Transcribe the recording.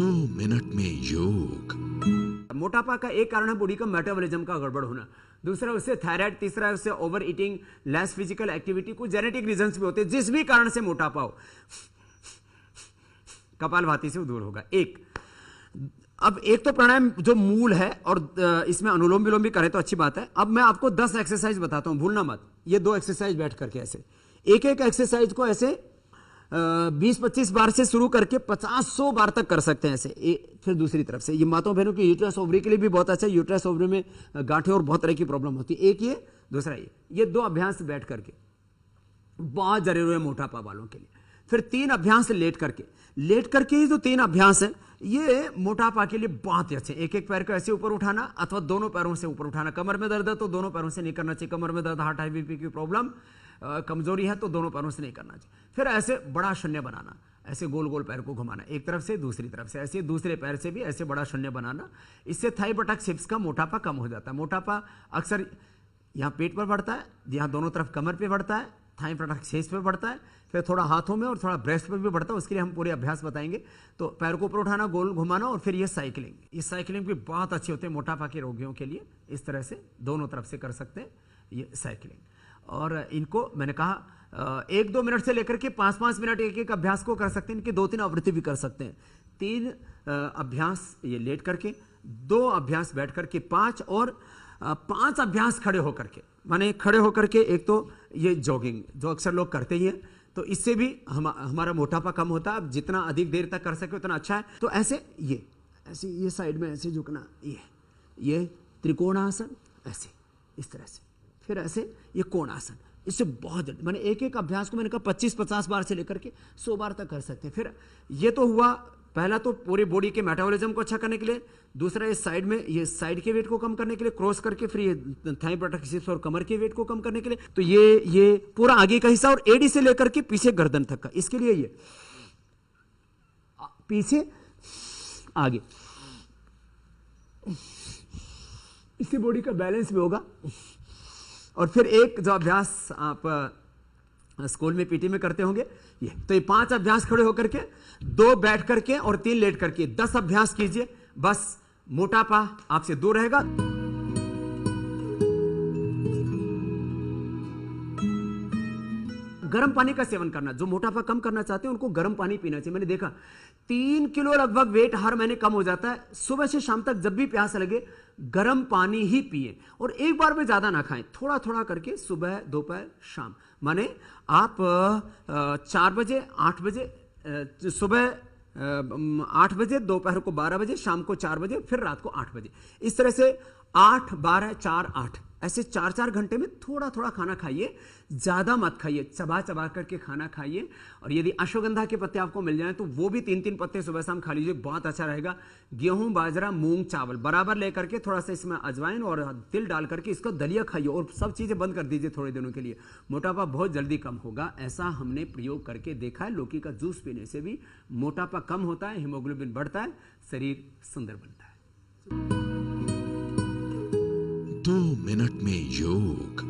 2 minute में योग। मोटापा का एक कारण है बॉडी का मेटाबॉलिज्म का गड़बड़ होना, दूसरा उससे थायराइड, तीसरा उससे over eating, less physical activity, कुछ जेनेटिक रीजंस भी होते हैं। जिस भी कारण से मोटापा हो, कपालभाति से वो दूर होगा। अब एक तो प्राणायाम जो मूल है, और इसमें अनुलोम विलोम भी करें तो अच्छी बात है। अब मैं आपको 10 एक्सरसाइज बताता हूं, भूलना मत। ये 2 एक्सरसाइज बैठ करके ऐसे एक एक्सरसाइज को ऐसे 20-25 बार से शुरू करके 50-100 बार तक कर सकते हैं ऐसे। फिर दूसरी तरफ से ये माताओं बहनों की यूट्रस ओवरी के लिए भी बहुत अच्छा है। यूट्रस ओवरी में गांठें और बहुत तरह की प्रॉब्लम होती है। एक ये, दूसरा ये 2 अभ्यास बैठ करके बहुत जरूरी है मोटापा वालों के लिए। फिर 3 अभ्यास लेट करके ये जो 3 अभ्यास है ये मोटापा के लिए बहुत ही अच्छे। एक पैर को ऐसे ऊपर उठाना अथवा दोनों पैरों से ऊपर उठाना। कमर में दर्द है तो दोनों पैरों से नहीं करना चाहिए। कमर में दर्द, हार्ट, हाई बीपी की प्रॉब्लम, कमजोरी है तो दोनों पैरों से नहीं करना चाहिए। फिर ऐसे बड़ा शून्य बनाना, ऐसे गोल गोल पैर को घुमाना, एक तरफ से दूसरी तरफ से, ऐसे दूसरे पैर से भी ऐसे बड़ा शून्य बनाना। इससे थाई बटक हिप्स का मोटापा कम हो जाता है। मोटापा अक्सर यहाँ पेट पर बढ़ता है, यहाँ दोनों तरफ कमर पे बढ़ता है, थाई बटक हिप्स पे बढ़ता है, फिर थोड़ा हाथों में और थोड़ा ब्रेस्ट पे भी बढ़ता है। उसके लिए हम पूरे अभ्यास बताएंगे। तो पैर को ऊपर उठाना, गोल घुमाना, और फिर ये साइकिलिंग भी बहुत अच्छी होती है मोटापा के रोगियों के लिए। इस तरह से दोनों तरफ से कर सकते हैं ये साइकिलिंग। और इनको मैंने कहा 1-2 मिनट से लेकर के 5-5 मिनट एक अभ्यास को कर सकते हैं। इनकी 2-3 आवृत्ति भी कर सकते हैं। 3 अभ्यास ये लेट करके, 2 अभ्यास बैठ करके, 5 और 5 अभ्यास खड़े होकर के। माने खड़े होकर के एक तो ये जॉगिंग जो अक्सर लोग करते ही हैं, तो इससे भी हमारा मोटापा कम होता है। अब जितना अधिक देर तक कर सके उतना अच्छा है। तो ऐसे ये साइड में ऐसे झुकना, ये त्रिकोणासन, ऐसे इस तरह से, फिर ऐसे ये कोणासन। इससे बहुत मैंने एक अभ्यास को मैंने कहा 25-50 बार से लेकर के 100 बार तक कर सकते हैं। फिर ये तो हुआ पहला, तो पूरी बॉडी के मेटाबॉलिज्म को अच्छा करने के लिए। दूसरा ये साइड में, ये साइड के वेट को कम करने के लिए, क्रॉस करके फिर ये थाई बटक हिप्स और कमर के वेट को कम करने के लिए। तो ये पूरा आगे का हिस्सा और एडी से लेकर के पीछे गर्दन तक का, इसके लिए ये पीछे आगे, इससे बॉडी का बैलेंस भी होगा। और फिर एक जो अभ्यास आप स्कूल में पीटी में करते होंगे, तो ये 5 अभ्यास खड़े होकर के, 2 बैठ करके और 3 लेट करके, 10 अभ्यास कीजिए। बस मोटापा आपसे दूर रहेगा। गर्म पानी का सेवन करना, जो मोटापा कम करना चाहते हैं उनको गर्म पानी पीना चाहिए। मैंने देखा 3 किलो लगभग वेट हर महीने कम हो जाता है। सुबह से शाम तक जब भी प्यास लगे गर्म पानी ही पिए, और एक बार में ज्यादा ना खाएं, थोड़ा थोड़ा करके, सुबह, दोपहर, शाम। माने आप 4 बजे, 8 बजे, सुबह 8 बजे, दोपहर को 12 बजे, शाम को 4 बजे, फिर रात को 8 बजे। इस तरह से 8, 12, 4, 8 ऐसे 4-4 घंटे में थोड़ा थोड़ा खाना खाइए, ज्यादा मत खाइए। चबा चबा करके खाना खाइए। और यदि अश्वगंधा के पत्ते आपको मिल जाएं तो वो भी 3-3 पत्ते सुबह शाम खा लीजिए, बहुत अच्छा रहेगा। गेहूं, बाजरा, मूंग, चावल बराबर लेकर के, थोड़ा सा इसमें अजवाइन और तिल डाल करके इसका दलिया खाइए, और सब चीजें बंद कर दीजिए थोड़े दिनों के लिए। मोटापा बहुत जल्दी कम होगा। ऐसा हमने प्रयोग करके देखा है। लौकी का जूस पीने से भी मोटापा कम होता है, हीमोग्लोबिन बढ़ता है, शरीर सुंदर बनता है। 2 मिनट में योग।